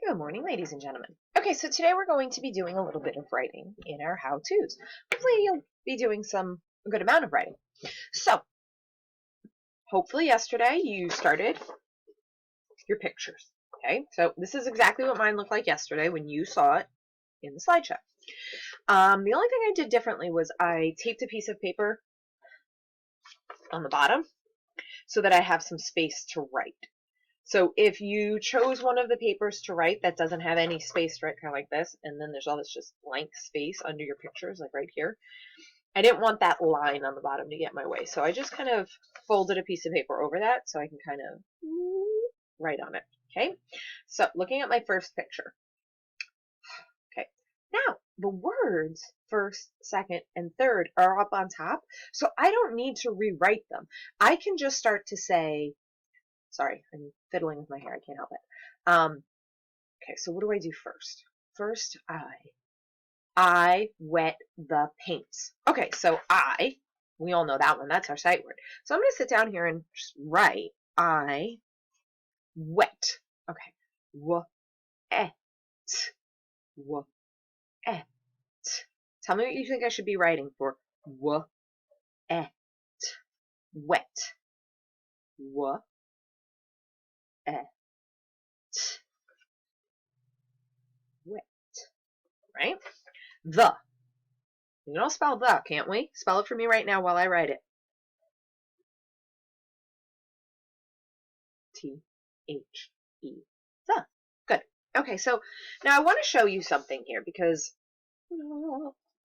Good morning, ladies and gentlemen. Okay, so today we're going to be doing a little bit of writing in our how-tos. Hopefully you'll be doing a good amount of writing. So, hopefully yesterday you started your pictures. Okay, so this is exactly what mine looked like yesterday when you saw it in the slideshow. The only thing I did differently was I taped a piece of paper on the bottom so that I have some space to write. So if you chose one of the papers to write that doesn't have any space to write, kind of like this, and then there's all this just blank space under your pictures, like right here, I didn't want that line on the bottom to get in my way. So I just kind of folded a piece of paper over that so I can kind of write on it. Okay, so looking at my first picture. Okay, now the words first, second, and third are up on top, so I don't need to rewrite them. I can just start to say, sorry, I'm fiddling with my hair. I can't help it. Okay, so what do I do first? First, I wet the paints. Okay, so we all know that one. That's our sight word. So I'm going to sit down here and just write I wet. Okay. W-et. W-et. Tell me what you think I should be writing for w-et. Wet. W-et. Wet. Right? The. We can all spell the, can't we? Spell it for me right now while I write it. T-H-E. The. Good. Okay, so now I want to show you something here because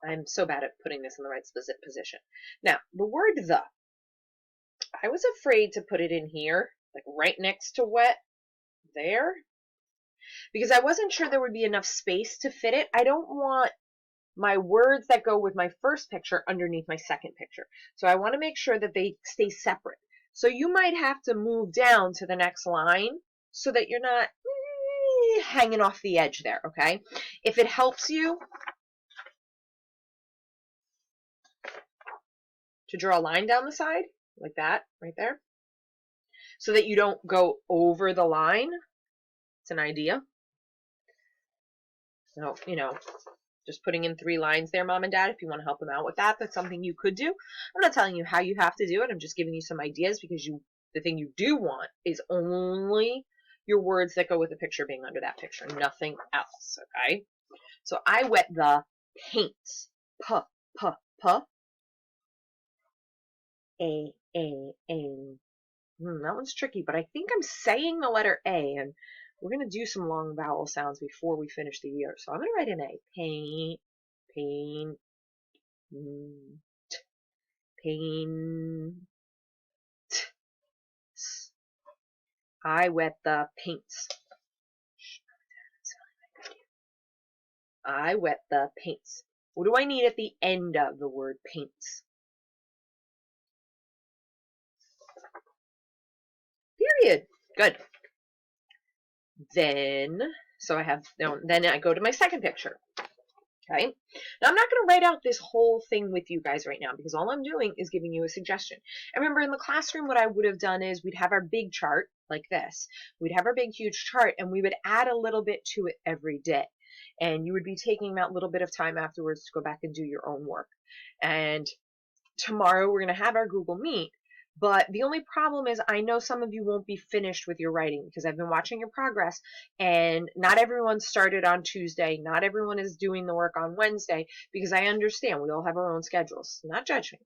I'm so bad at putting this in the right position. Now, the word the. I was afraid to put it in here, like right next to wet, there, because I wasn't sure there would be enough space to fit it. I don't want my words that go with my first picture underneath my second picture. So I want to make sure that they stay separate. So you might have to move down to the next line so that you're not hanging off the edge there, okay? If it helps you to draw a line down the side, like that, right there, so that you don't go over the line, it's an idea. So, just putting in 3 lines there, Mom and Dad, if you want to help them out with that, that's something you could do. I'm not telling you how you have to do it. I'm just giving you some ideas because the thing you do want is only your words that go with the picture being under that picture, nothing else, okay? So I wet the paints. P, p, p. A, a, a. That one's tricky, but I think I'm saying the letter A, and we're going to do some long vowel sounds before we finish the year. So I'm going to write an A. Paint, paint, paint. I wet the paints. I wet the paints. What do I need at the end of the word paints? Period. Good. Then I go to my second picture. Okay. Now I'm not going to write out this whole thing with you guys right now because all I'm doing is giving you a suggestion. And remember in the classroom what I would have done is we'd have our big chart like this. We'd have our big huge chart and we would add a little bit to it every day. And you would be taking that little bit of time afterwards to go back and do your own work. And tomorrow we're going to have our Google Meet. But the only problem is I know some of you won't be finished with your writing because I've been watching your progress and not everyone started on Tuesday. Not everyone is doing the work on Wednesday because I understand we all have our own schedules. Not judge me.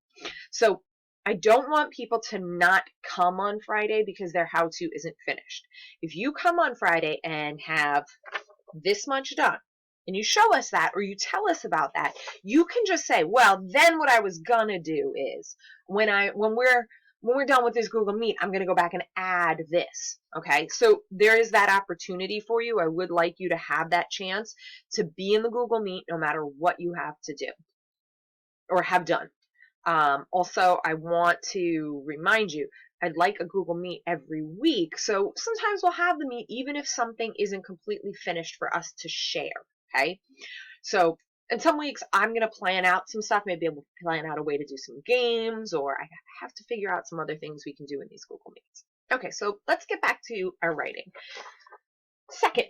So I don't want people to not come on Friday because their how-to isn't finished. If you come on Friday and have this much done, and you show us that or you tell us about that, you can just say, well, then what I was gonna do is when we're done with this Google Meet, I'm gonna go back and add this. Okay, so there is that opportunity for you. I would like you to have that chance to be in the Google Meet no matter what you have to do or have done. Also, I want to remind you, I'd like a Google Meet every week. So sometimes we'll have the meet even if something isn't completely finished for us to share. Okay. So in some weeks I'm going to plan out some stuff, maybe able to plan out a way to do some games, or I have to figure out some other things we can do in these Google Meets. Okay. So let's get back to our writing. Second,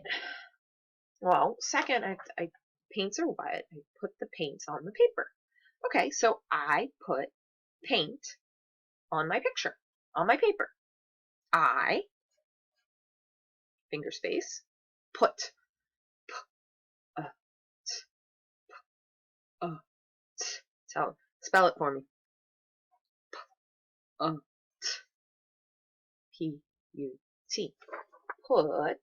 Well, second, paints are wet. I put the paints on the paper. Okay, so I put paint on my picture, on my paper. I, finger space, put. Uh, so spell it for me. P-U-T. Put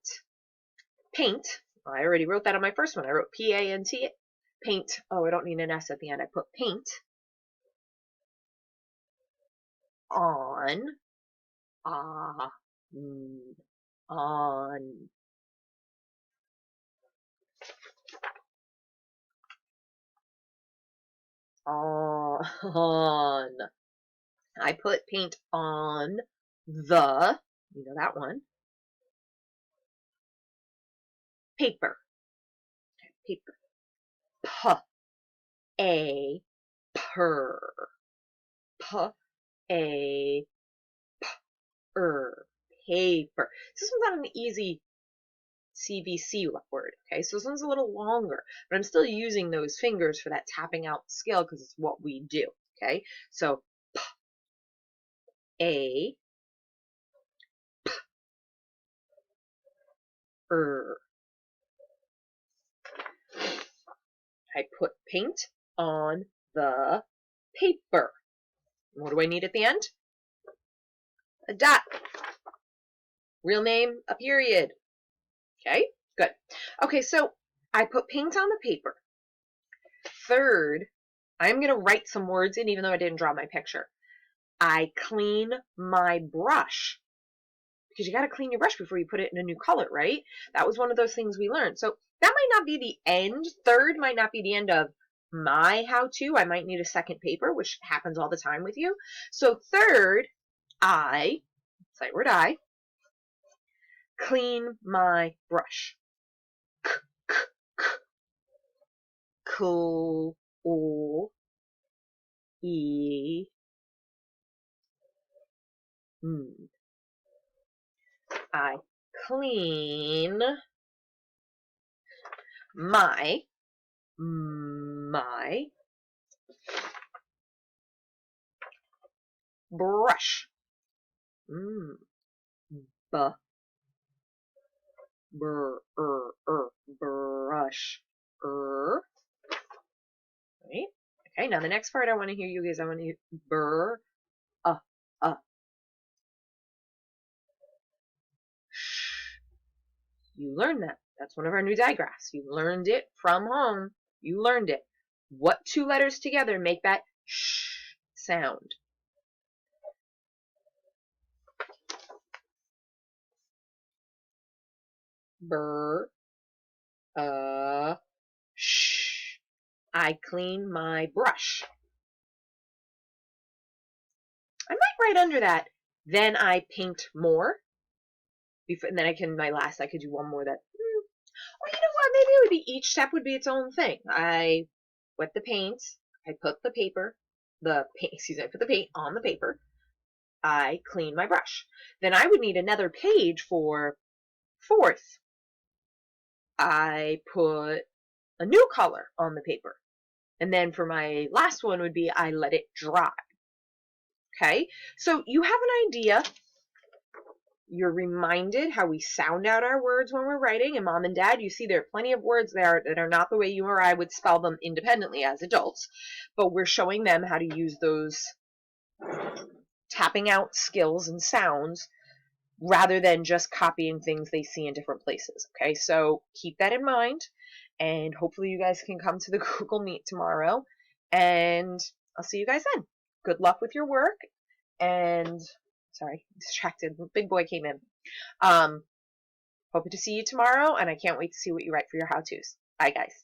paint. I already wrote that on my first one. I wrote P-A-N-T. Paint. Oh, I don't need an S at the end. I put paint on. On. On. I put paint on the, you know that one, paper. Paper. P-A-Per. P-A-Per. Paper. This one's not an easy CVC word, okay? So this one's a little longer, but I'm still using those fingers for that tapping out skill because it's what we do, okay? So P-A-Per. I put paint on the paper. What do I need at the end? A dot. Real name, a period. Okay, good. Okay, so I put paint on the paper. Third, I'm going to write some words in even though I didn't draw my picture. I clean my brush. Because you got to clean your brush before you put it in a new color, right? That was one of those things we learned. So that might not be the end. Third might not be the end of my how-to. I might need a second paper, which happens all the time with you. So third, sight word I, clean my brush. Cool. E. I clean my brush. Brush. Right? Okay, now the next part I want to hear you guys, I want to hear You learned that. That's one of our new digraphs. You learned it from home. You learned it. What two letters together make that sh sound? Sh. I clean my brush. I might write under that. Then I paint more. Before, and then I could do one more that, or you know what, maybe it would be, each step would be its own thing. I wet the paint, I put the paint on the paper, I clean my brush. Then I would need another page for fourth. I put a new color on the paper. And then for my last one would be I let it dry. Okay, so you have an idea. You're reminded how we sound out our words when we're writing. And mom and dad, you see there are plenty of words there that are not the way you or I would spell them independently as adults. But we're showing them how to use those tapping out skills and sounds rather than just copying things they see in different places. Okay, so keep that in mind. And hopefully you guys can come to the Google Meet tomorrow. And I'll see you guys then. Good luck with your work. And sorry, distracted. Big boy came in. Hoping to see you tomorrow, and I can't wait to see what you write for your how-tos. Bye, guys.